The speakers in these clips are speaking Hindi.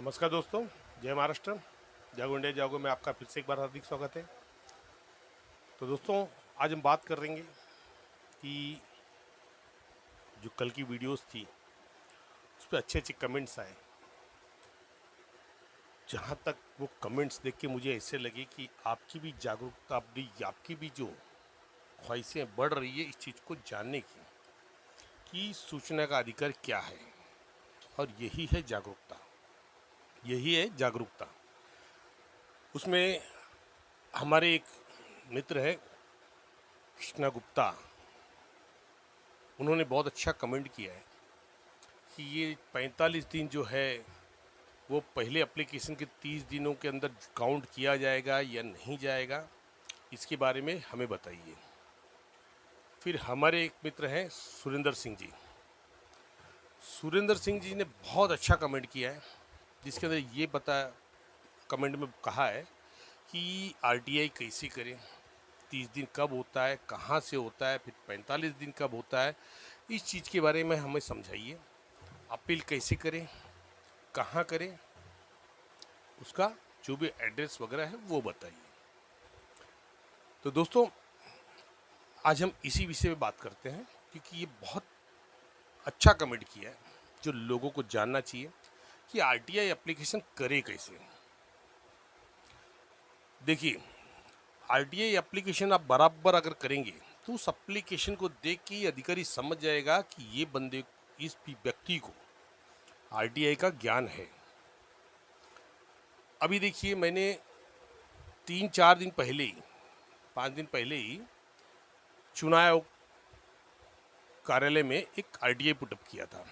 नमस्कार दोस्तों, जय महाराष्ट्र। जागो इंडिया जागो में आपका फिर से एक बार हार्दिक स्वागत है। तो दोस्तों, आज हम बात करेंगे कि जो कल की वीडियोस थी उस पर अच्छे अच्छे कमेंट्स आए। जहाँ तक वो कमेंट्स देख के मुझे ऐसे लगे कि आपकी भी जागरूकता, आपकी भी जो ख्वाहिशें बढ़ रही है इस चीज़ को जानने की कि सूचना का अधिकार क्या है। और यही है जागरूकता, यही है जागरूकता। उसमें हमारे एक मित्र है कृष्णा गुप्ता, उन्होंने बहुत अच्छा कमेंट किया है कि ये 45 दिन जो है वो पहले एप्लीकेशन के 30 दिनों के अंदर काउंट किया जाएगा या नहीं जाएगा, इसके बारे में हमें बताइए। फिर हमारे एक मित्र हैं सुरेंद्र सिंह जी। सुरेंद्र सिंह जी ने बहुत अच्छा कमेंट किया है, जिसके अंदर ये कमेंट में कहा है कि आरटीआई कैसे करें, 30 दिन कब होता है, कहाँ से होता है, फिर 45 दिन कब होता है, इस चीज़ के बारे में हमें समझाइए। अपील कैसे करें, कहाँ करें, उसका जो भी एड्रेस वगैरह है वो बताइए। तो दोस्तों, आज हम इसी विषय में बात करते हैं, क्योंकि ये बहुत अच्छा कमेंट किया है जो लोगों को जानना चाहिए कि आरटीआई एप्लीकेशन करे कैसे। देखिए, आरटीआई एप्लीकेशन आप बराबर अगर करेंगे तो उस एप्लीकेशन को देख के अधिकारी समझ जाएगा कि ये बंदे, इस व्यक्ति को आरटीआई का ज्ञान है। अभी देखिए, मैंने 3-4 दिन पहले ही, 5 दिन पहले ही चुनाव आयोग कार्यालय में एक आरटीआई पुटअप किया था।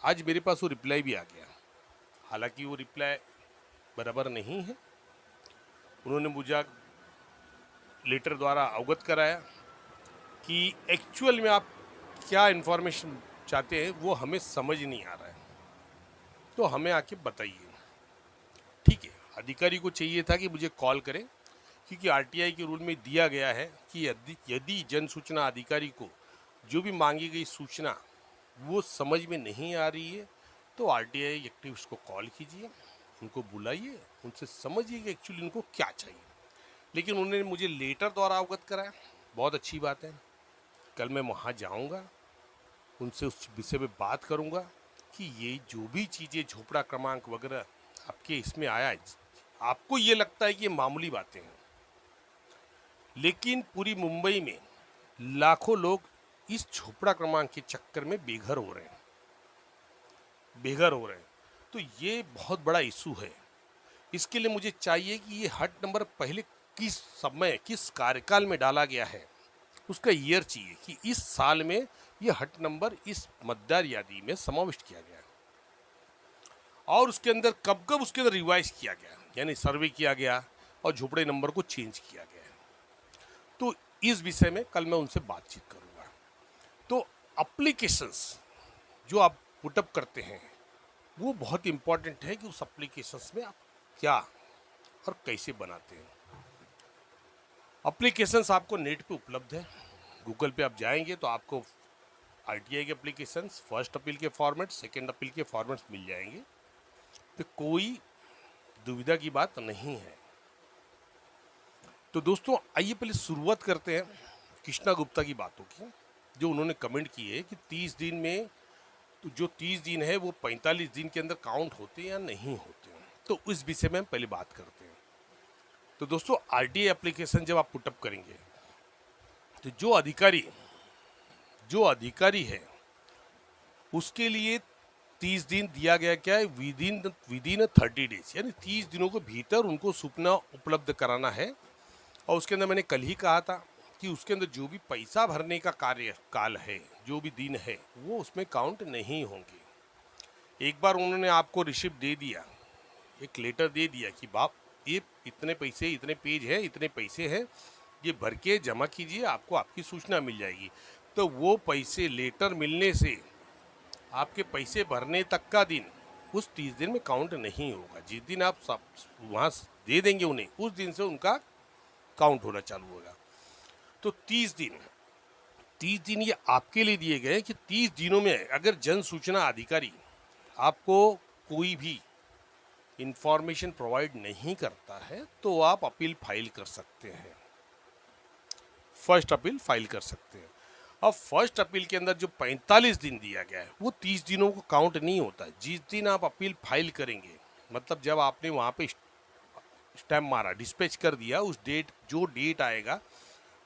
आज मेरे पास वो रिप्लाई भी आ गया। हालांकि वो रिप्लाई बराबर नहीं है। उन्होंने मुझे लेटर द्वारा अवगत कराया कि एक्चुअल में आप क्या इन्फॉर्मेशन चाहते हैं वो हमें समझ नहीं आ रहा है, तो हमें आके बताइए। ठीक है, अधिकारी को चाहिए था कि मुझे कॉल करें, क्योंकि आरटीआई के रूल में दिया गया है कि यदि जन सूचना अधिकारी को जो भी मांगी गई सूचना वो समझ में नहीं आ रही है तो आरटीआई एक्टिविस्ट को कॉल कीजिए, उनको बुलाइए, उनसे समझिए कि एक्चुअली उनको क्या चाहिए। लेकिन उन्होंने मुझे लेटर द्वारा अवगत कराया, बहुत अच्छी बात है। कल मैं वहाँ जाऊँगा, उनसे उस विषय में बात करूँगा कि ये जो भी चीज़ें झोपड़ा क्रमांक वगैरह आपके इसमें आया है, आपको ये लगता है कि ये मामूली बातें हैं, लेकिन पूरी मुंबई में लाखों लोग इस झोपड़ा क्रमांक के चक्कर में बेघर हो रहे हैं। तो ये बहुत बड़ा इशू है। इसके लिए मुझे चाहिए कि ये हट नंबर पहले किस समय, किस कार्यकाल में डाला गया है, उसका ईयर चाहिए कि इस साल में ये हट नंबर इस मतदार यादी में समाविष्ट किया गया है, और उसके अंदर कब कब उसके अंदर रिवाइज किया गया, यानी सर्वे किया गया और झोपड़े नंबर को चेंज किया गया है। तो इस विषय में कल मैं उनसे बातचीत करूंगा। तो एप्लीकेशंस जो आप पुटअप करते हैं वो बहुत इंपॉर्टेंट है कि उस एप्लीकेशंस में आप क्या और कैसे बनाते हैं। एप्लीकेशंस आपको नेट पे उपलब्ध है, गूगल पे आप जाएंगे तो आपको आरटीआई के एप्लीकेशंस, फर्स्ट अपील के फॉर्मेट, सेकंड अपील के फॉर्मेट्स मिल जाएंगे। तो कोई दुविधा की बात नहीं है। तो दोस्तों, आइए पहले शुरुआत करते हैं कृष्णा गुप्ता की बातों की, जो उन्होंने कमेंट की है कि 30 दिन में, तो जो 30 दिन है वो 45 दिन के अंदर काउंट होते हैं या नहीं होते हैं। तो इस विषय में हम पहले बात करते हैं। तो दोस्तों, आरटीआई एप्लीकेशन जब आप पुटअप करेंगे तो जो अधिकारी है उसके लिए 30 दिन दिया गया, क्या है, विदिन 30 डेज, यानी 30 दिनों के भीतर उनको सूचना उपलब्ध कराना है। और उसके अंदर मैंने कल ही कहा था कि उसके अंदर जो भी पैसा भरने का कार्यकाल है, जो भी दिन है, वो उसमें काउंट नहीं होंगे। एक बार उन्होंने आपको रिसिप्ट दे दिया, एक लेटर दे दिया कि बाप ये इतने पैसे, इतने पेज है, इतने पैसे हैं, ये भर के जमा कीजिए, आपको आपकी सूचना मिल जाएगी। तो वो पैसे, लेटर मिलने से आपके पैसे भरने तक का दिन उस 30 दिन में काउंट नहीं होगा। जिस दिन आप सब वहाँ दे देंगे उन्हें, उस दिन से उनका काउंट होना चालू होगा। तो 30 दिन ये आपके लिए दिए गए कि 30 दिनों में अगर जन सूचना अधिकारी आपको कोई भी इंफॉर्मेशन प्रोवाइड नहीं करता है तो आप अपील फाइल कर सकते हैं, फर्स्ट अपील फाइल कर सकते हैं। अब फर्स्ट अपील के अंदर जो 45 दिन दिया गया है वो 30 दिनों को काउंट नहीं होता। जिस दिन आप अपील फाइल करेंगे, मतलब जब आपने वहाँ पे स्टैम्प मारा, डिस्पैच कर दिया, उस डेट, जो डेट आएगा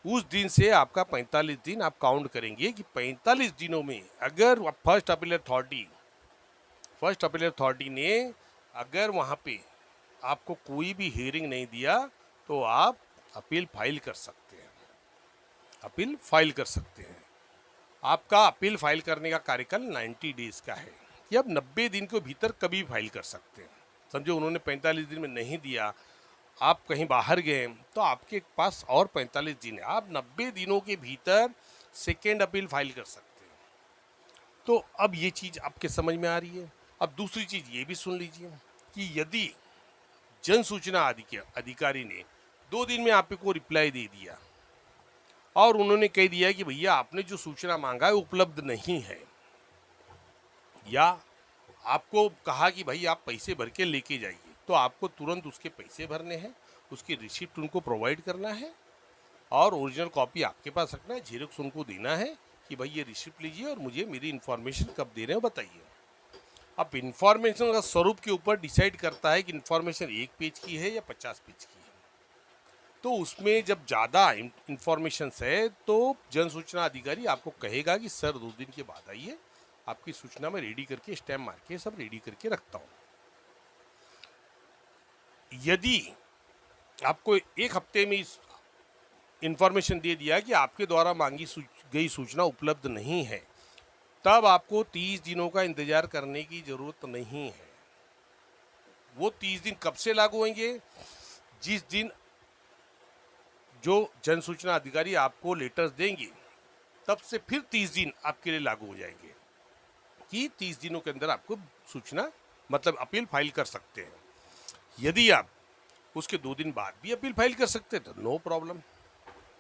उस दिन से आपका 45 दिन आप काउंट करेंगे कि 45 दिनों में अगर फर्स्ट अपील अथॉरिटी ने अगर वहाँ पे आपको कोई भी हियरिंग नहीं दिया तो आप अपील फाइल कर सकते हैं, अपील फाइल कर सकते हैं। आपका अपील फाइल करने का कार्यकाल 90 डेज का है कि आप 90 दिन के भीतर कभी फाइल कर सकते हैं। समझो उन्होंने 45 दिन में नहीं दिया, आप कहीं बाहर गए तो आपके पास और 45 दिन है, आप 90 दिनों के भीतर सेकेंड अपील फाइल कर सकते हैं। तो अब ये चीज़ आपके समझ में आ रही है। अब दूसरी चीज़ ये भी सुन लीजिए कि यदि जन सूचना अधिकारी ने 2 दिन में आपको रिप्लाई दे दिया और उन्होंने कह दिया कि भैया आपने जो सूचना मांगा है उपलब्ध नहीं है, या आपको कहा कि भाई आप पैसे भर के लेके जाइए, तो आपको तुरंत उसके पैसे भरने हैं, उसकी रिसिप्ट उनको प्रोवाइड करना है और ओरिजिनल कॉपी आपके पास रखना है, झेरॉक्स उनको देना है कि भाई ये रिसिप्ट लीजिए और मुझे मेरी इन्फॉर्मेशन कब दे रहे हो बताइए। अब इन्फॉर्मेशन का स्वरूप के ऊपर डिसाइड करता है कि इन्फॉर्मेशन 1 पेज की है या 50 पेज की है। तो उसमें जब ज़्यादा इन्फॉर्मेशन है तो जन सूचना अधिकारी आपको कहेगा कि सर 2 दिन के बाद आइए, आपकी सूचना में रेडी करके स्टैम्प मार के सब रेडी करके रखता हूँ। यदि आपको 1 हफ्ते में इस इन्फॉर्मेशन दे दिया कि आपके द्वारा मांगी गई सूचना उपलब्ध नहीं है, तब आपको 30 दिनों का इंतजार करने की जरूरत नहीं है। वो 30 दिन कब से लागू होंगे? जिस दिन जो जन सूचना अधिकारी आपको लेटर्स देंगे तब से फिर 30 दिन आपके लिए लागू हो जाएंगे कि 30 दिनों के अंदर आपको सूचना, मतलब अपील फाइल कर सकते हैं। यदि आप उसके 2 दिन बाद भी अपील फाइल कर सकते हैं तो नो प्रॉब्लम,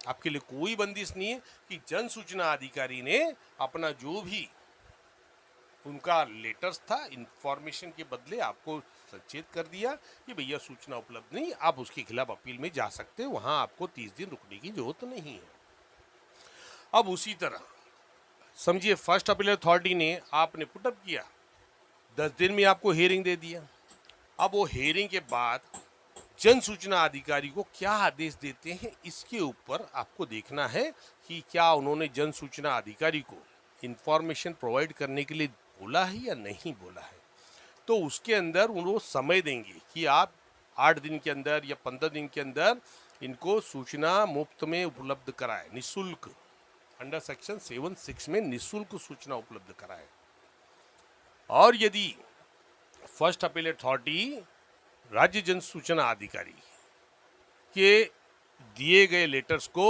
आपके लिए कोई बंदिश नहीं है कि जन सूचना अधिकारी ने अपना जो भी उनका लेटर्स था इंफॉर्मेशन के बदले आपको सचेत कर दिया कि भैया सूचना उपलब्ध नहीं, आप उसके खिलाफ अपील में जा सकते हैं, वहां आपको 30 दिन रुकने की जरूरत नहीं है। अब उसी तरह समझिए फर्स्ट अपील अथॉरिटी ने आपने पुटअप किया, 10 दिन में आपको हियरिंग दे दिया। अब वो हियरिंग के बाद जन सूचना अधिकारी को क्या आदेश देते हैं इसके ऊपर आपको देखना है कि क्या उन्होंने जन सूचना अधिकारी को इंफॉर्मेशन प्रोवाइड करने के लिए बोला है या नहीं बोला है। तो उसके अंदर वो समय देंगे कि आप 8 दिन के अंदर या 15 दिन के अंदर इनको सूचना मुफ्त में उपलब्ध कराए, निःशुल्क, अंडर सेक्शन 7(6) में निःशुल्क सूचना उपलब्ध कराए। और यदि फर्स्ट अपील अथॉरिटी राज्य जन सूचना अधिकारी के दिए गए लेटर्स को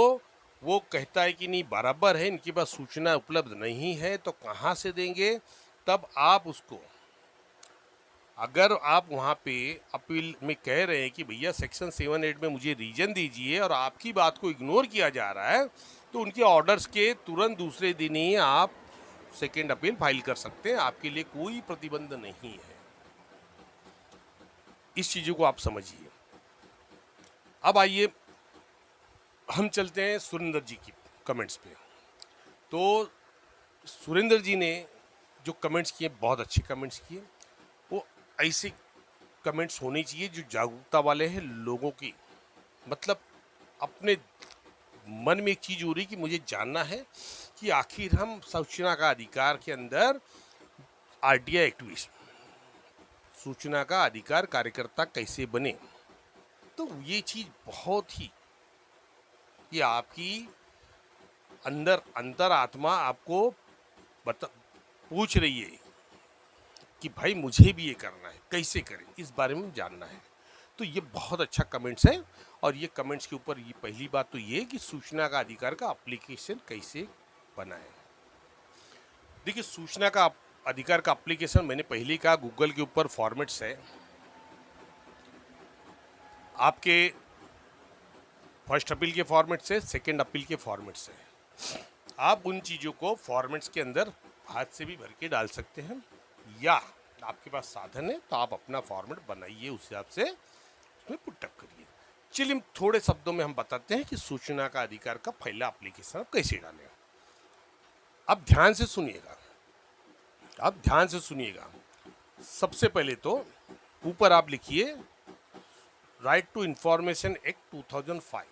वो कहता है कि नहीं बराबर है, इनके पास सूचना उपलब्ध नहीं है, तो कहाँ से देंगे? तब आप उसको, अगर आप वहाँ पे अपील में कह रहे हैं कि भैया सेक्शन 7(8) में मुझे रीजन दीजिए और आपकी बात को इग्नोर किया जा रहा है, तो उनके ऑर्डर्स के तुरंत दूसरे दिन ही आप सेकेंड अपील फाइल कर सकते हैं, आपके लिए कोई प्रतिबंध नहीं है। इस चीज़ों को आप समझिए। अब आइए हम चलते हैं सुरेंद्र जी की कमेंट्स पे। तो सुरेंद्र जी ने जो कमेंट्स किए बहुत अच्छे कमेंट्स किए, वो ऐसे कमेंट्स होने चाहिए जो जागरूकता वाले हैं लोगों की, मतलब अपने मन में एक चीज़ हो रही कि मुझे जानना है कि आखिर हम सूचना का अधिकार के अंदर आरटीआई एक्टिविस्ट, सूचना का अधिकार कार्यकर्ता कैसे बने। तो ये चीज़ बहुत ही, ये आपकी अंदर अंतरात्मा आपको पूछ रही है कि भाई मुझे भी ये करना है, कैसे करें, इस बारे में जानना है। तो ये बहुत अच्छा कमेंट्स है। और ये कमेंट्स के ऊपर ये पहली बात तो ये कि सूचना का अधिकार का एप्लीकेशन कैसे बनाएं। देखिए सूचना का अधिकार का एप्लीकेशन मैंने पहले कहा गूगल के ऊपर फॉर्मेट्स है, आपके फर्स्ट अपील के फॉर्मेट से, सेकेंड अपील के फॉर्मेट से, आप उन चीज़ों को फॉर्मेट्स के अंदर हाथ से भी भर के डाल सकते हैं, या आपके पास साधन है तो आप अपना फॉर्मेट बनाइए, उस हिसाब से उसमें पुटअप करिए। चलिए थोड़े शब्दों में हम बताते हैं कि सूचना का अधिकार का पहला एप्लीकेशन आप कैसे डालें। अब ध्यान से सुनिएगा, अब ध्यान से सुनिएगा। सबसे पहले तो ऊपर आप लिखिए राइट टू इंफॉर्मेशन एक्ट 2005,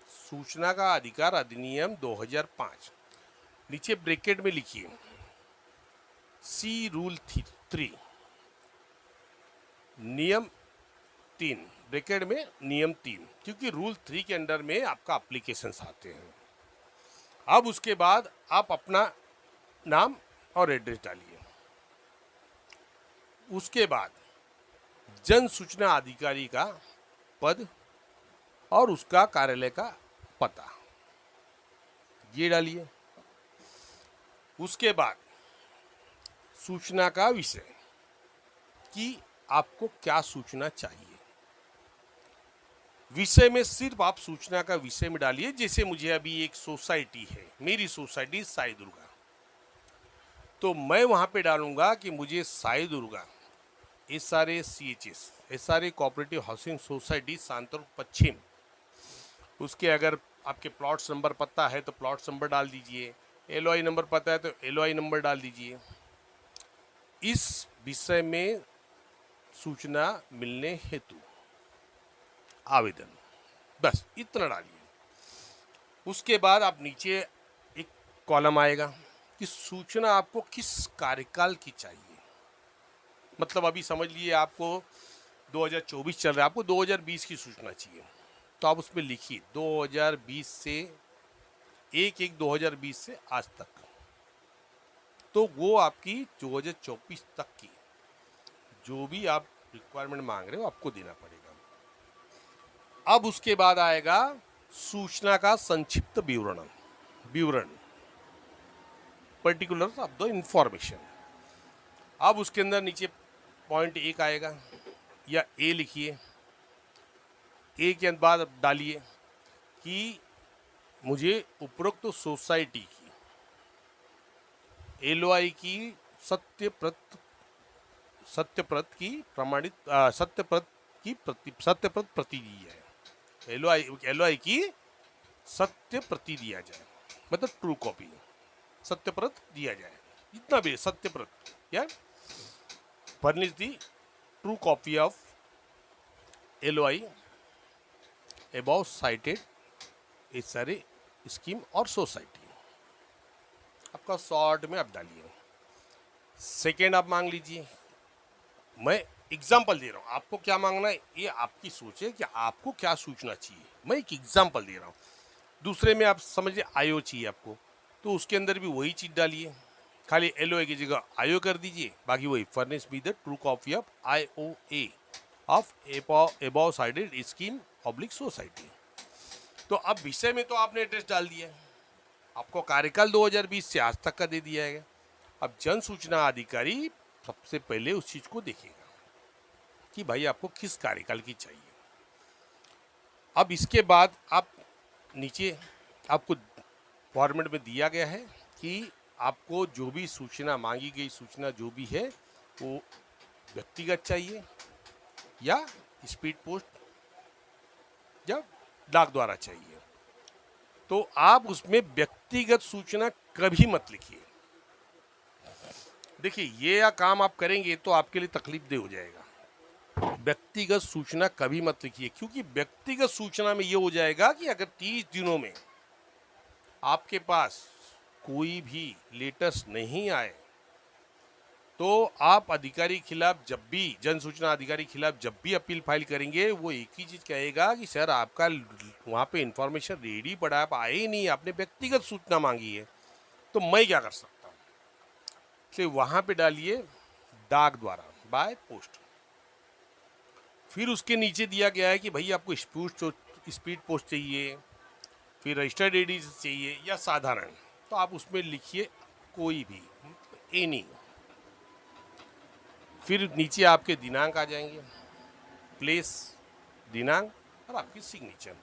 सूचना का अधिकार अधिनियम 2005। नीचे ब्रैकेट में लिखिए सी रूल 3, नियम 3, ब्रैकेट में नियम 3, क्योंकि रूल 3 के अंडर में आपका एप्लीकेशंस आते हैं। अब उसके बाद आप अपना नाम और एड्रेस डालिए। उसके बाद जन सूचना अधिकारी का पद और उसका कार्यालय का पता ये डालिए। उसके बाद सूचना का विषय कि आपको क्या सूचना चाहिए। विषय में सिर्फ आप सूचना का विषय में डालिए। जैसे मुझे अभी एक सोसाइटी है, मेरी सोसाइटी साई दुर्गा, तो मैं वहां पे डालूंगा कि मुझे Sai Durga SRA SRA cooperative housing society Santor पश्चिम, उसके अगर आपके प्लॉट्स नंबर पता है तो प्लॉट्स नंबर डाल दीजिए, LOI नंबर पता है तो LOI नंबर डाल दीजिए। इस विषय में सूचना मिलने हेतु आवेदन, बस इतना डालिए। उसके बाद आप नीचे एक कॉलम आएगा कि सूचना आपको किस कार्यकाल की चाहिए। मतलब अभी समझ लिए आपको 2024 चल रहा है, आपको 2020 की सूचना चाहिए, तो आप उसमें लिखिए 2020 से 1/1/2020 से आज तक, तो वो आपकी 2024 तक की जो भी आप रिक्वायरमेंट मांग रहे हो आपको देना पड़ेगा। अब उसके बाद आएगा सूचना का संक्षिप्त विवरण पर्टिकुलर ऑफ द इंफॉर्मेशन। अब उसके अंदर नीचे पॉइंट 1 आएगा या ए लिखिए। ए के बाद डालिए कि मुझे उपरोक्त सोसाइटी की LOI की सत्यप्रत की प्रमाणित सत्यप्रत प्रति दी जाए। LOI की सत्य प्रति दिया जाए, मतलब ट्रू कॉपी सत्यप्रत दिया जाए, इतना भी सत्यप्रत या furnish the true copy of LOI about cited SRA scheme और सोसाइटी। आपका शॉर्ट में आप डालिए। सेकेंड आप मांग लीजिए, मैं एग्जाम्पल दे रहा हूँ, आपको क्या मांगना है ये आपकी सोच है कि आपको क्या सूचना चाहिए, मैं एक एग्जाम्पल दे रहा हूँ। दूसरे में आप समझिए IO चाहिए आपको, तो उसके अंदर भी वही चीज़ डालिए, खाली LOI की जगह IO कर दीजिए, बाकी वही furnish be the true copy of IOA of about cited scheme public society. तो अब विषय में तो आपने एड्रेस डाल दिया है, आपको कार्यकाल 2020 से आज तक का दे दिया है। अब जन सूचना अधिकारी सबसे पहले उस चीज को देखेगा कि भाई आपको किस कार्यकाल की चाहिए। अब इसके बाद आप नीचे आपको फॉर्मेट में दिया गया है कि आपको जो भी सूचना मांगी गई सूचना जो भी है वो व्यक्तिगत चाहिए या स्पीड पोस्ट या डाक द्वारा चाहिए। तो आप उसमें व्यक्तिगत सूचना कभी मत लिखिए। देखिए ये काम आप करेंगे तो आपके लिए तकलीफ दे हो जाएगा। व्यक्तिगत सूचना कभी मत लिखिए, क्योंकि व्यक्तिगत सूचना में ये हो जाएगा कि अगर 30 दिनों में आपके पास कोई भी लेटेस्ट नहीं आए तो आप अधिकारी खिलाफ जब भी जन सूचना अधिकारी खिलाफ जब भी अपील फाइल करेंगे वो एक ही चीज कहेगा कि सर आपका वहाँ पे इंफॉर्मेशन रेडी पड़ा, आप आए ही नहीं, आपने व्यक्तिगत सूचना मांगी है, तो मैं क्या कर सकता हूँ। इसलिए वहाँ पे डालिए डाक द्वारा बाय पोस्ट। फिर उसके नीचे दिया गया है कि भाई आपको स्पीड पोस्ट चाहिए, फिर रजिस्टर्ड एडी चाहिए या साधारण, तो आप उसमें लिखिए कोई भी, एनी। फिर नीचे आपके दिनांक आ जाएंगे, प्लेस, दिनांक और आपकी सिग्नेचर।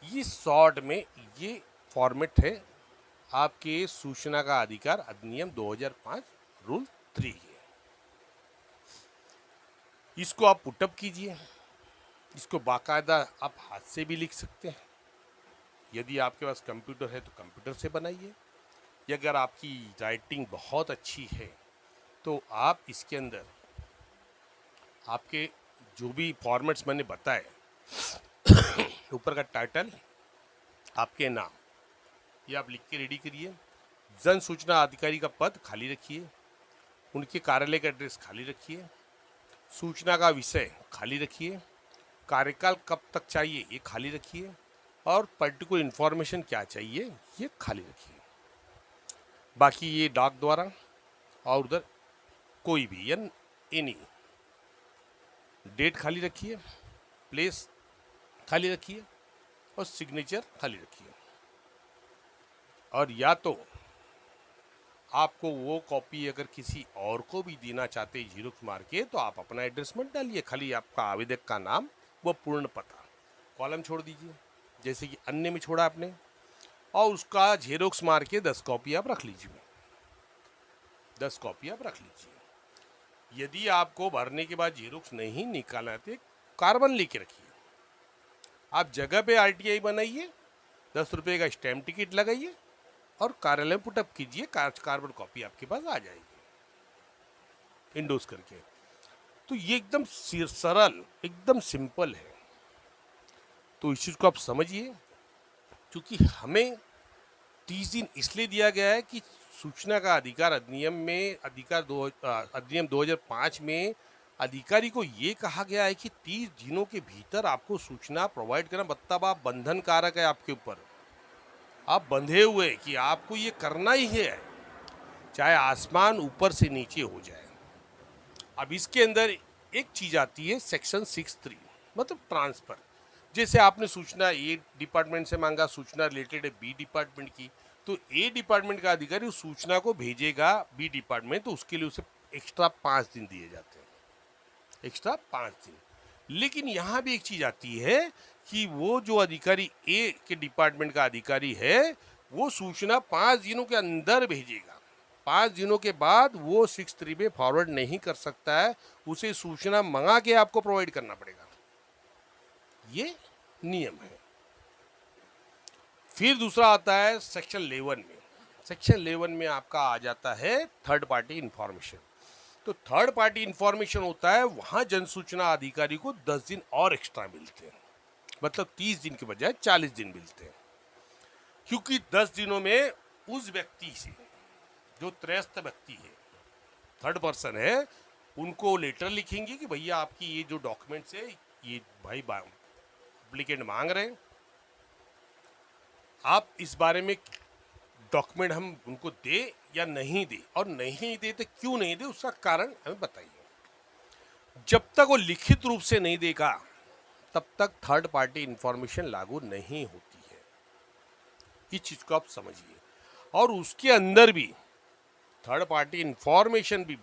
ये शॉर्ट में ये फॉर्मेट है आपके सूचना का अधिकार अधिनियम 2005 रूल 3 है। इसको आप पुटअप कीजिए। इसको बाकायदा आप हाथ से भी लिख सकते हैं। यदि आपके पास कंप्यूटर है तो कंप्यूटर से बनाइए, या अगर आपकी राइटिंग बहुत अच्छी है तो आप इसके अंदर आपके जो भी फॉर्मेट्स मैंने बताए, ऊपर का टाइटल, आपके नाम, ये आप लिख के रेडी करिए। जन सूचना अधिकारी का पद खाली रखिए, उनके कार्यालय का एड्रेस खाली रखिए, सूचना का विषय खाली रखिए, कार्यकाल कब तक चाहिए ये खाली रखिए, और पर्टिकुलर इन्फॉर्मेशन क्या चाहिए ये खाली रखिए। बाकी ये डाक द्वारा और उधर कोई भी या एनी डेट खाली रखिए, प्लेस खाली रखिए और सिग्नेचर खाली रखिए। और या तो आपको वो कॉपी अगर किसी और को भी देना चाहते हैं जीरोक्स मार के, तो आप अपना एड्रेस मत डालिए, खाली आपका आवेदक का नाम व पूर्ण पता कॉलम छोड़ दीजिए जैसे कि अन्य में छोड़ा आपने, और उसका जेरोक्स मार के 10 कॉपी आप रख लीजिए। 10 कॉपी आप रख लीजिए। यदि आपको भरने के बाद जेरोक्स नहीं निकालना है तो कार्बन लेके रखिए। आप जगह पे आरटीआई बनाइए, 10 रुपये का स्टैम्प टिकट लगाइए और कार्यालय में पुटअप कीजिए, कार्बन कॉपी आपके पास आ जाएगी इंडोज करके। तो ये एकदम सरल, एकदम सिंपल है। तो इस चीज़ को आप समझिए, क्योंकि हमें 30 दिन इसलिए दिया गया है कि सूचना का अधिकार अधिनियम में अधिनियम 2005 में अधिकारी को ये कहा गया है कि 30 दिनों के भीतर आपको सूचना प्रोवाइड करना, मतलब आप बंधन कारक है आपके ऊपर, आप बंधे हुए कि आपको ये करना ही है, चाहे आसमान ऊपर से नीचे हो जाए। अब इसके अंदर एक चीज आती है सेक्शन 6(3), मतलब ट्रांसफर। जैसे आपने सूचना ए डिपार्टमेंट से मांगा, सूचना रिलेटेड है बी डिपार्टमेंट की, तो ए डिपार्टमेंट का अधिकारी उस सूचना को भेजेगा बी डिपार्टमेंट, तो उसके लिए उसे एक्स्ट्रा 5 दिन दिए जाते हैं, एक्स्ट्रा 5 दिन। लेकिन यहाँ भी एक चीज आती है कि वो जो अधिकारी ए के डिपार्टमेंट का अधिकारी है, वो सूचना 5 दिनों के अंदर भेजेगा। 5 दिनों के बाद वो 6(3) में फॉरवर्ड नहीं कर सकता है, उसे सूचना मंगा के आपको प्रोवाइड करना पड़ेगा। ये नियम है। फिर दूसरा आता है सेक्शन 11 में। सेक्शन 11 में आपका आ जाता है थर्ड पार्टी इंफॉर्मेशन। तो थर्ड पार्टी इंफॉर्मेशन होता है, वहां जन सूचना अधिकारी को 10 दिन और एक्स्ट्रा मिलते हैं, मतलब 30 दिन के बजाय 40 दिन मिलते हैं। क्योंकि 10 दिनों में उस व्यक्ति से जो त्रयस्थ व्यक्ति है, थर्ड पर्सन है, उनको लेटर लिखेंगे कि भैया आपकी ये जो डॉक्यूमेंट्स है, ये भाई एप्लीकेंट मांग रहे हैं, आप इस बारे में डॉक्यूमेंट हम उनको दे या नहीं दे, और नहीं दे तो क्यों नहीं दे, उसका कारण हमें बताइए। जब तक वो लिखित रूप से नहीं देगा तब तक थर्ड पार्टी इंफॉर्मेशन लागू नहीं होती है। इस चीज को आप समझिए। और उसके अंदर भी थर्ड पार्टी इंफॉर्मेशन भी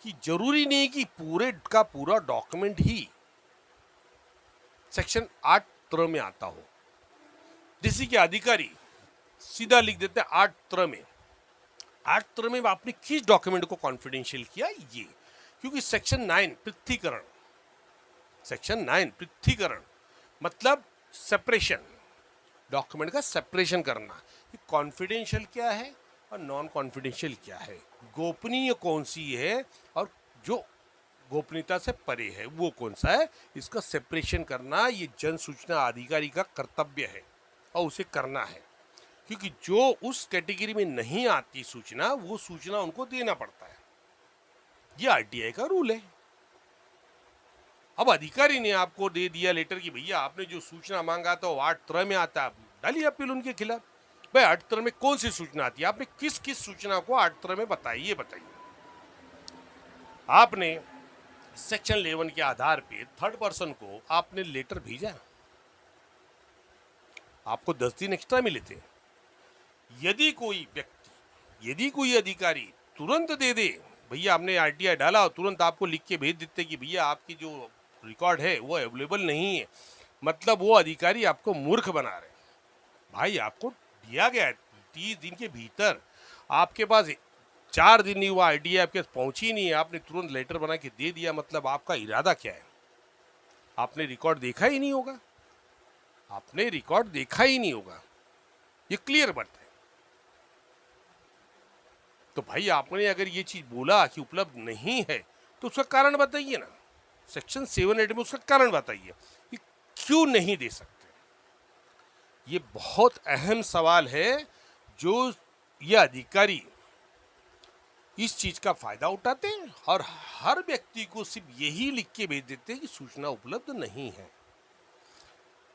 कि जरूरी नहीं कि पूरे का पूरा डॉक्यूमेंट ही सेक्शन 8(3) में आता हो। जैसे कि अधिकारी सीधा लिख देते हैं 8(3) में। 8(3) में आपने किस डॉक्यूमेंट को कॉन्फिडेंशियल किया, ये, क्योंकि सेक्शन 9 पृथकीकरण, सेक्शन 9 पृथकीकरण मतलब सेपरेशन, डॉक्यूमेंट का सेपरेशन करना। कॉन्फिडेंशियल क्या है और नॉन कॉन्फिडेंशियल क्या है, गोपनीय कौन सी है और जो गोपनीयता से परे है वो कौन सा है, इसका सेपरेशन करना ये जन सूचना अधिकारी का कर्तव्य है और उसे करना है। क्योंकि जो उस कैटेगरी में नहीं आती सूचना, वो सूचना उनको देना पड़ता है। ये आरटीआई का रूल है। अब अधिकारी ने आपको दे दिया लेटर कि भैया आपने जो सूचना मांगा था वो 8(3) में आता है, डालिए अपील उनके खिलाफ। भाई 8(3) में कौन सी सूचना आती है, आपने किस किस सूचना को 8(3) में बताइए, बताइए। आपने सेक्शन 11 के आधार पे थर्ड पर्सन को आपने लेटर भेजा, आपको 10 दिन एक्स्ट्रा मिले थे। यदि कोई व्यक्ति, यदि कोई अधिकारी तुरंत दे दे, भैया आपने आरटीआई डाला और तुरंत आपको लिख के भेज देते कि भैया आपकी जो रिकॉर्ड है वो अवेलेबल नहीं है, मतलब वो अधिकारी आपको मूर्ख बना रहे। भाई आपको दिया गया है 30 दिन के भीतर, आपके पास 4 दिन नहीं हुआ, आरटीआई आपके पास पहुंची नहीं है, आपने तुरंत लेटर बना के दे दिया, मतलब आपका इरादा क्या है? आपने रिकॉर्ड देखा ही नहीं होगा, आपने रिकॉर्ड देखा ही नहीं होगा, ये क्लियर बात है। तो भाई आपने अगर ये चीज बोला कि उपलब्ध नहीं है तो उसका कारण बताइए ना, सेक्शन 7(8) में उसका कारण बताइए कि क्यों नहीं दे सकते। ये बहुत अहम सवाल है, जो ये अधिकारी इस चीज का फायदा उठाते हैं और हर व्यक्ति को सिर्फ यही लिख के भेज देते हैं कि सूचना उपलब्ध नहीं है।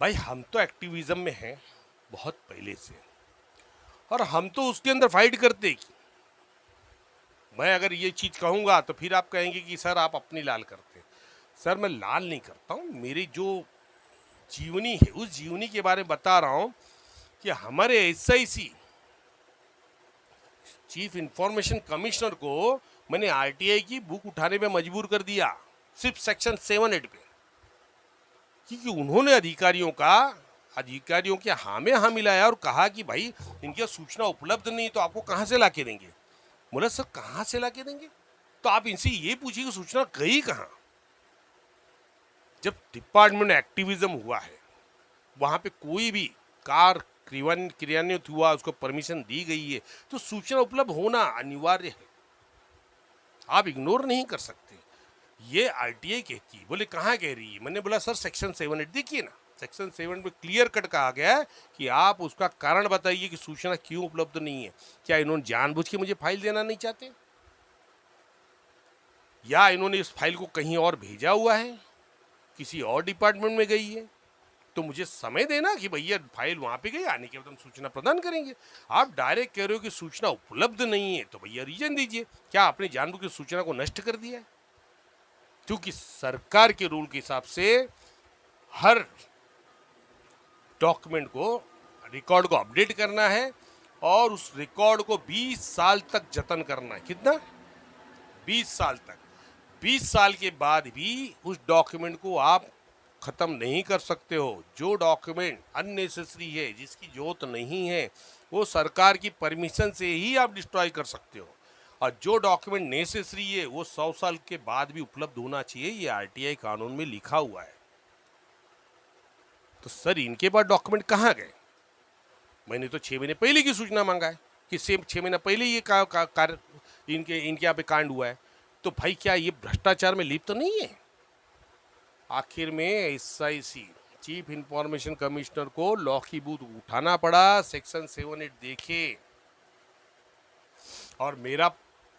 भाई हम तो एक्टिविज्म में हैं बहुत पहले से, और हम तो उसके अंदर फाइट करते कि मैं अगर ये चीज कहूंगा तो फिर आप कहेंगे कि सर आप अपनी लाल करते। सर मैं लाल नहीं करता हूं, मेरी जो जीवनी है उस जीवनी के बारे में बता रहा हूं कि हमारे एसआईसी चीफ इंफॉर्मेशन कमिश्नर को मैंने आरटीआई की बुक उठाने में मजबूर कर दिया, सिर्फ सेक्शन 7(8) पे, क्योंकि उन्होंने अधिकारियों के हाँ में हाँ मिलाया और कहा कि भाई इनकी सूचना उपलब्ध नहीं तो आपको कहाँ से ला के देंगे। बोला सर कहाँ से ला के देंगे? तो आप इनसे ये पूछिए कि सूचना गई कहाँ। जब डिपार्टमेंट एक्टिविज्म हुआ है, वहां पे कोई भी कार क्रियान्वित हुआ, उसको परमिशन दी गई है, तो सूचना उपलब्ध होना अनिवार्य है, आप इग्नोर नहीं कर सकते। ये आरटीआई कहती है। बोले कहाँ कह रही है? मैंने बोला सर सेक्शन 7(8) देखिए ना, सेक्शन 7 में क्लियर कट कहा गया है कि आप उसका कारण बताइए कि सूचना क्यों उपलब्ध नहीं है। क्या इन्होंने जानबूझ के मुझे फाइल देना नहीं चाहते, या इन्होंने इस फाइल को कहीं और भेजा हुआ है, किसी और डिपार्टमेंट में गई है? तो मुझे समय देना कि भैया फाइल वहां पे गई, आने के बाद हम सूचना प्रदान करेंगे। आप डायरेक्ट कह रहे हो कि सूचना उपलब्ध नहीं है, तो भैया रीजन दीजिए। क्या आपने जानबूझ के सूचना को नष्ट कर दिया है? क्योंकि सरकार के रूल के हिसाब से हर डॉक्यूमेंट को, रिकॉर्ड को अपडेट करना है और उस रिकॉर्ड को 20 साल तक जतन करना है। कितना? 20 साल तक। 20 साल के बाद भी उस डॉक्यूमेंट को आप खत्म नहीं कर सकते हो। जो डॉक्यूमेंट अननेसेसरी है, जिसकी जरूरत नहीं है, वो सरकार की परमिशन से ही आप डिस्ट्रॉय कर सकते हो, और जो डॉक्यूमेंट नेसेसरी है वो 100 साल के बाद भी उपलब्ध होना चाहिए। ये आरटीआई कानून में लिखा हुआ है। तो सर इनके पास डॉक्यूमेंट कहाँ गए? मैंने तो 6 महीने पहले की सूचना मांगा है कि सेम 6 महीना पहले ये कार्य इनके यहाँ पे कांड हुआ है। तो भाई क्या ये भ्रष्टाचार में लिप्त तो नहीं है? आखिर में एसआईसी चीफ इंफॉर्मेशन कमिश्नर को लॉ की बूथ उठाना पड़ा, सेक्शन 7(8) देखे। और मेरा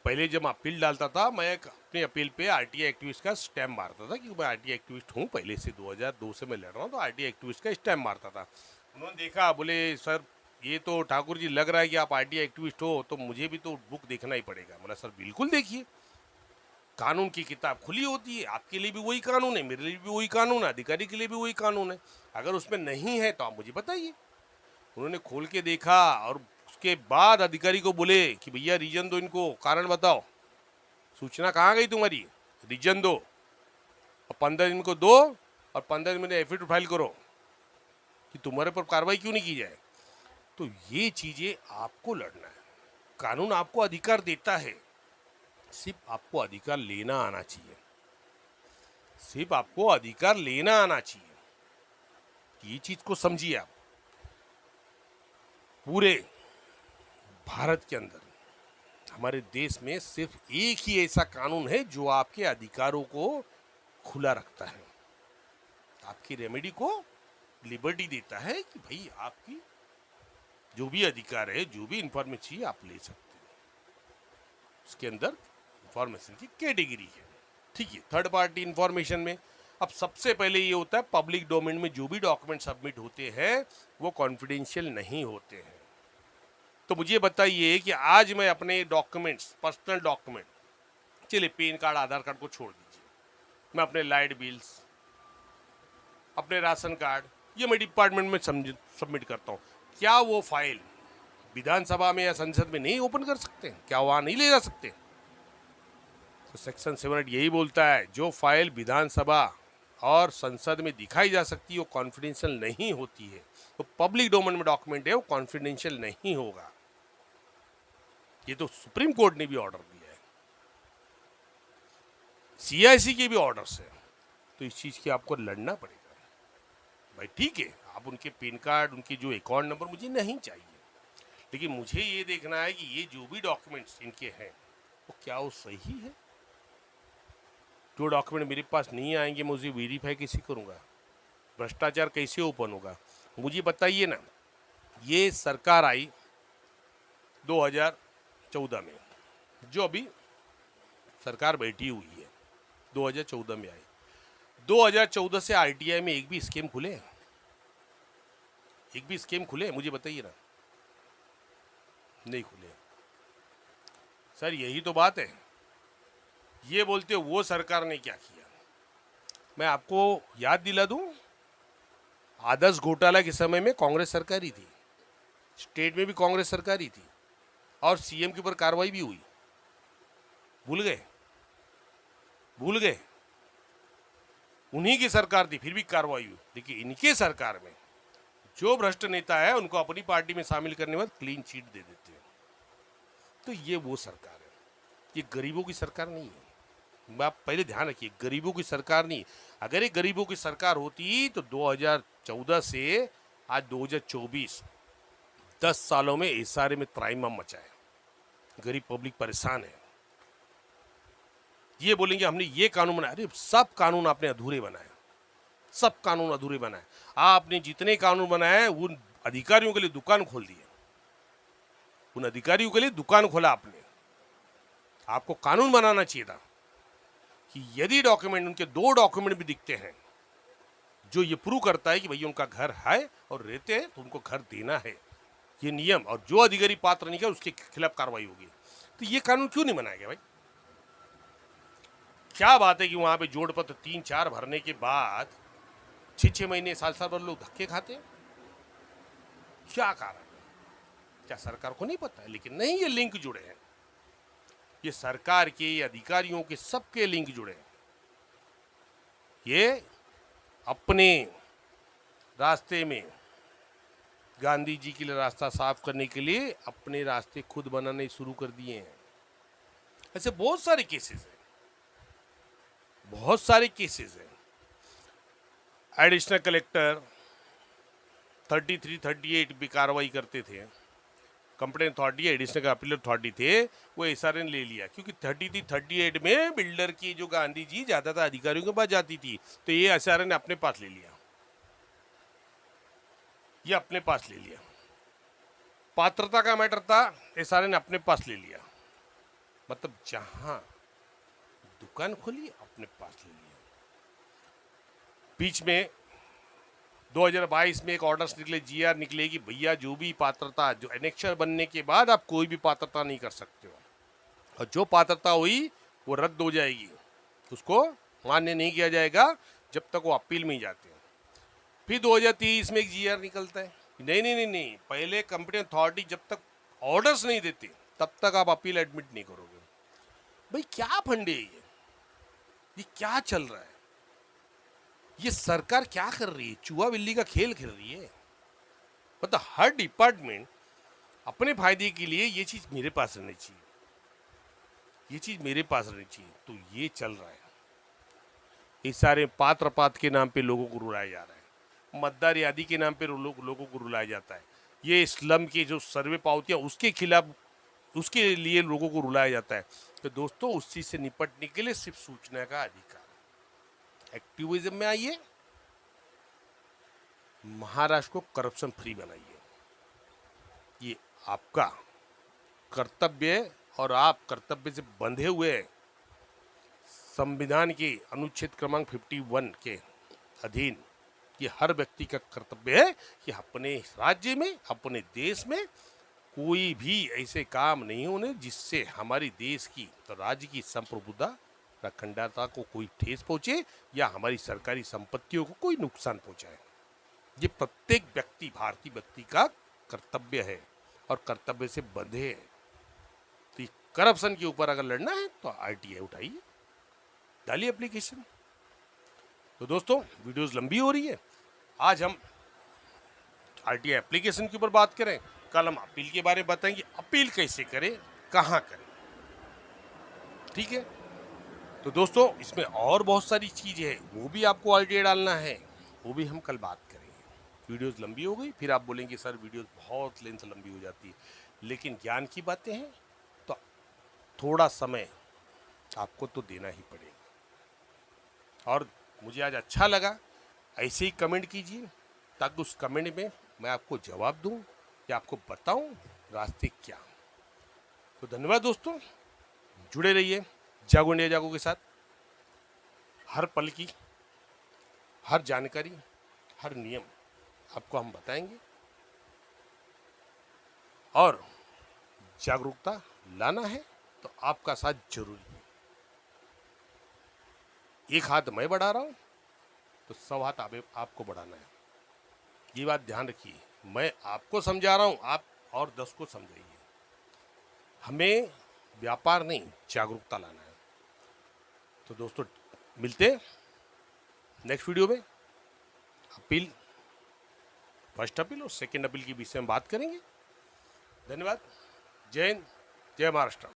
पहले जब अपील डालता था, मैं अपनी अपील पे आरटीआई एक्टिविस्ट का स्टैम्प मारता था, क्योंकि मैं आरटीआई एक्टिविस्ट हूँ पहले से, 2002 से मैं लड़ रहा हूँ, तो आरटीआई एक्टिविस्ट का स्टैम्प मारता था। उन्होंने देखा, बोले सर ये तो ठाकुर जी लग रहा है कि आप आरटीआई एक्टिविस्ट हो, तो मुझे भी तो बुक देखना ही पड़ेगा। बोला सर बिल्कुल देखिए, कानून की किताब खुली होती है, आपके लिए भी वही कानून है, मेरे लिए भी वही कानून है, अधिकारी के लिए भी वही कानून है। अगर उसमें नहीं है तो आप मुझे बताइए। उन्होंने खोल के देखा और उसके बाद अधिकारी को बोले कि भैया रीजन दो, इनको कारण बताओ, सूचना कहाँ गई तुम्हारी, रीजन दो, और 15 दिन को दो, और 15 दिन में एफिडेविट फाइल करो कि तुम्हारे पर कार्रवाई क्यों नहीं की जाए। तो ये चीजें आपको लड़ना है। कानून आपको अधिकार देता है, सिर्फ आपको अधिकार लेना आना चाहिए, सिर्फ आपको अधिकार लेना आना चाहिए। ये चीज को समझिए आप। पूरे भारत के अंदर, हमारे देश में सिर्फ एक ही ऐसा कानून है जो आपके अधिकारों को खुला रखता है, आपकी रेमेडी को लिबर्टी देता है कि भाई आपकी जो भी अधिकार है, जो भी इंफॉर्मेशन चाहिए आप ले सकते हैं। उसके अंदर इंफॉर्मेशन की कैटेगरी है, ठीक है। थर्ड पार्टी इंफॉर्मेशन में अब सबसे पहले ये होता है, पब्लिक डोमेन में जो भी डॉक्यूमेंट सबमिट होते हैं वो कॉन्फिडेंशियल नहीं होते हैं। तो मुझे बताइए कि आज मैं अपने डॉक्यूमेंट्स, पर्सनल डॉक्यूमेंट, चलिए पैन कार्ड, आधार कार्ड को छोड़ दीजिए, मैं अपने लाइट बिल्स, अपने राशन कार्ड, ये मैं डिपार्टमेंट में सबमिट करता हूँ, क्या वो फाइल विधानसभा में या संसद में नहीं ओपन कर सकते? क्या वहाँ नहीं ले जा सकते? तो सेक्शन 7(8) यही बोलता है, जो फाइल विधानसभा और संसद में दिखाई जा सकती है वो कॉन्फिडेंशियल नहीं होती है। तो पब्लिक डोमेन में डॉक्यूमेंट है वो कॉन्फिडेंशियल नहीं होगा। ये तो सुप्रीम कोर्ट ने भी ऑर्डर दिया है, CIC के भी ऑर्डर्स है। तो इस चीज़ की आपको लड़ना पड़ेगा भाई। ठीक है, आप उनके पैन कार्ड, उनके जो अकाउंट नंबर मुझे नहीं चाहिए, लेकिन मुझे ये देखना है कि ये जो भी डॉक्यूमेंट्स इनके हैं वो क्या वो सही है। जो डॉक्यूमेंट मेरे पास नहीं आएंगे मैं उसे वेरीफाई कैसे करूँगा, भ्रष्टाचार कैसे ओपन होगा। मुझे बताइए ना, ये सरकार आई 2014 में, जो अभी सरकार बैठी हुई है 2014 में आई। 2014 से RTI में एक भी स्कीम खुले, एक भी स्कीम खुले मुझे बताइए ना। नहीं खुले सर, यही तो बात है। ये बोलते वो सरकार ने क्या किया। मैं आपको याद दिला दूं, आदर्श घोटाला के समय में कांग्रेस सरकार ही थी, स्टेट में भी कांग्रेस सरकार ही थी, और CM के ऊपर कार्रवाई भी हुई। भूल गए, भूल गए। उन्हीं की सरकार थी, फिर भी कार्रवाई हुई। लेकिन इनके सरकार में जो भ्रष्ट नेता है उनको अपनी पार्टी में शामिल करने के बाद क्लीन चिट दे देते हैं। तो ये वो सरकार है, ये गरीबों की सरकार नहीं है। आप पहले ध्यान रखिए, गरीबों की सरकार नहीं। अगर ये गरीबों की सरकार होती तो 2014 से आज 2024 10 सालों में SRA में त्राइमाम मचा है। गरीब पब्लिक परेशान है। ये बोलेंगे हमने ये कानून बनाया, अरे सब कानून आपने अधूरे बनाए, सब कानून अधूरे बनाए। आपने जितने कानून बनाए उन अधिकारियों के लिए दुकान खोल दी है, उन अधिकारियों के लिए दुकान खोला आपने। आपको कानून बनाना चाहिए था कि यदि डॉक्यूमेंट, उनके 2 डॉक्यूमेंट भी दिखते हैं जो ये प्रूव करता है कि भैया उनका घर है और रहते हैं, तो उनको घर देना है, ये नियम। और जो अधिकारी पात्र नहीं है उसके खिलाफ कार्रवाई होगी। तो ये कानून क्यों नहीं बनाया गया भाई? क्या बात है कि वहां पे जोड़ पत्र 3-4 भरने के बाद 6-6 महीने, साल भर लोग धक्के खाते हैं। क्या कारण? क्या सरकार को नहीं पता है? लेकिन नहीं, ये लिंक जुड़े हैं, ये सरकार के अधिकारियों के सबके लिंक जुड़े हैं। ये अपने रास्ते में, गांधी जी के लिए रास्ता साफ करने के लिए अपने रास्ते खुद बनाने शुरू कर दिए हैं। ऐसे बहुत सारे केसेस हैं, बहुत सारे केसेस हैं। एडिशनल कलेक्टर 33-38 भी कार्रवाई करते थे, complaint authority, additional appeal authority थे, वो SRA ने ले लिया, क्योंकि 33-38 में बिल्डर की जो गांधी जी ज्यादातर अधिकारियों के पास जाती थी, तो ये SRA ने अपने पास ले लिया, ये अपने पास ले लिया। पात्रता का मैटर था, SRA ने अपने पास ले लिया। मतलब जहां दुकान खोली अपने पास ले लिया। बीच में 2022 में एक ऑर्डर्स निकले, GR निकले कि भैया जो भी पात्रता, जो एनेक्चर बनने के बाद आप कोई भी पात्रता नहीं कर सकते हो, और जो पात्रता हुई वो रद्द हो जाएगी, उसको मान्य नहीं किया जाएगा जब तक वो अपील में ही जाते हैं। फिर 2023 में एक GR निकलता है, नहीं नहीं नहीं नहीं, पहले कंपनी अथॉरिटी जब तक ऑर्डर्स नहीं देती तब तक आप अपील एडमिट नहीं करोगे। भाई क्या फंडे है ये क्या चल रहा है? ये सरकार क्या कर रही है? चूहा बिल्ली का खेल खेल रही है। मतलब हर डिपार्टमेंट अपने फायदे के लिए ये चीज मेरे पास रहनी चाहिए, ये चीज मेरे पास रहनी चाहिए। तो ये चल रहा है। इस सारे पात्र पात के नाम पे लोगों को रुलाया जा रहा है, मतदार यादी के नाम पे लोगों को रुलाया जाता है, ये स्लम की जो सर्वे पावतियां उसके खिलाफ, उसके लिए लोगों को रुलाया जाता है। तो दोस्तों, उस चीज से निपटने के लिए सिर्फ सूचना का अधिकार, एक्टिविज्म में आइए, महाराष्ट्र को करप्शन फ्री बनाइए। ये आपका कर्तव्य है, और आप कर्तव्य से बंधे हुए हैं। संविधान के अनुच्छेद क्रमांक 51 के अधीन ये हर व्यक्ति का कर्तव्य है कि अपने राज्य में, अपने देश में कोई भी ऐसे काम नहीं होने जिससे हमारी देश की, तो राज्य की संप्रभुता, अखंडता को कोई ठेस पहुंचे या हमारी सरकारी संपत्तियों को कोई नुकसान पहुंचाए। ये प्रत्येक व्यक्ति, भारतीय व्यक्ति का कर्तव्य है और कर्तव्य से बंधे हैं। तो करप्शन के ऊपर अगर लड़ना है तो RTI उठाइए, डालिए एप्लीकेशन। तो दोस्तों, वीडियोस लंबी हो रही है, आज हम RTI एप्लीकेशन के ऊपर बात करें, कल हम अपील के बारे में बताएंगे, अपील कैसे करें, कहाँ करें। ठीक है, तो दोस्तों इसमें और बहुत सारी चीज़ें हैं, वो भी आपको आइडिया डालना है, वो भी हम कल बात करेंगे। वीडियोस लंबी हो गई, फिर आप बोलेंगे सर वीडियोस बहुत लेंथ लंबी हो जाती है, लेकिन ज्ञान की बातें हैं तो थोड़ा समय आपको तो देना ही पड़ेगा। और मुझे आज अच्छा लगा, ऐसे ही कमेंट कीजिए ताकि उस कमेंट में मैं आपको जवाब दूं या आपको बताऊं रास्ते क्या। तो धन्यवाद दोस्तों, जुड़े रहिए जागो इंडिया जागो के साथ। हर पल की हर जानकारी, हर नियम आपको हम बताएंगे और जागरूकता लाना है तो आपका साथ जरूरी है। एक हाथ मैं बढ़ा रहा हूं तो 100 हाथ आपको बढ़ाना है, ये बात ध्यान रखिए। मैं आपको समझा रहा हूं, आप और 10 को समझाइए। हमें व्यापार नहीं, जागरूकता लाना है। तो दोस्तों मिलते हैं नेक्स्ट वीडियो में। अपील, फर्स्ट अपील और सेकंड अपील के विषय में बात करेंगे। धन्यवाद। जय हिंद, जय महाराष्ट्र।